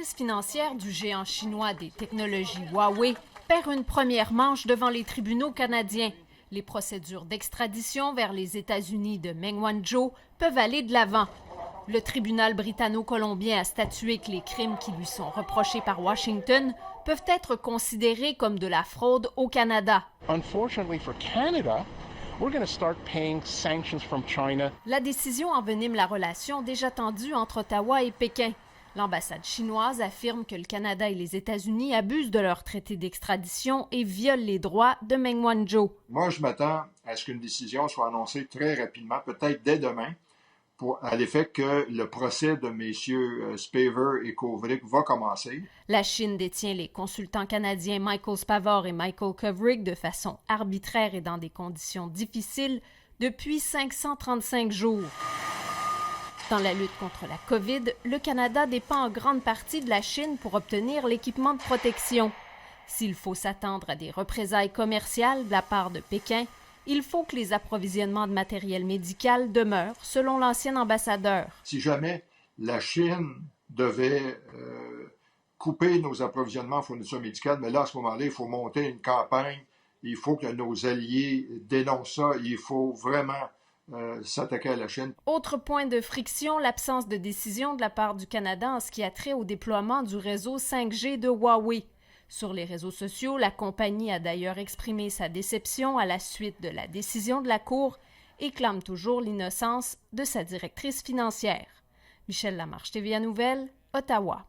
directrice financière du géant chinois des technologies Huawei perd une première manche devant les tribunaux canadiens. Les procédures d'extradition vers les États-Unis de Meng Wanzhou peuvent aller de l'avant. Le tribunal britanno-colombien a statué que les crimes qui lui sont reprochés par Washington peuvent être considérés comme de la fraude au Canada. Unfortunately for Canada, we're going to start paying sanctions from China. La décision envenime la relation déjà tendue entre Ottawa et Pékin. L'ambassade chinoise affirme que le Canada et les États-Unis abusent de leur traité d'extradition et violent les droits de Meng Wanzhou. Moi, je m'attends à ce qu'une décision soit annoncée très rapidement, peut-être dès demain, à l'effet que le procès de messieurs Spavor et Kovrig va commencer. La Chine détient les consultants canadiens Michael Spavor et Michael Kovrig de façon arbitraire et dans des conditions difficiles depuis 535 jours. Dans la lutte contre la COVID, le Canada dépend en grande partie de la Chine pour obtenir l'équipement de protection. S'il faut s'attendre à des représailles commerciales de la part de Pékin, il faut que les approvisionnements de matériel médical demeurent, selon l'ancien ambassadeur. Si jamais la Chine devait couper nos approvisionnements en fourniture médicale, mais là, à ce moment-là, il faut monter une campagne, il faut que nos alliés dénoncent ça, il faut vraiment s'attaquer à la Chine. Autre point de friction, l'absence de décision de la part du Canada en ce qui a trait au déploiement du réseau 5G de Huawei. Sur les réseaux sociaux, la compagnie a d'ailleurs exprimé sa déception à la suite de la décision de la Cour et clame toujours l'innocence de sa directrice financière. Michèle Lamarche, TVA Nouvelles, Ottawa.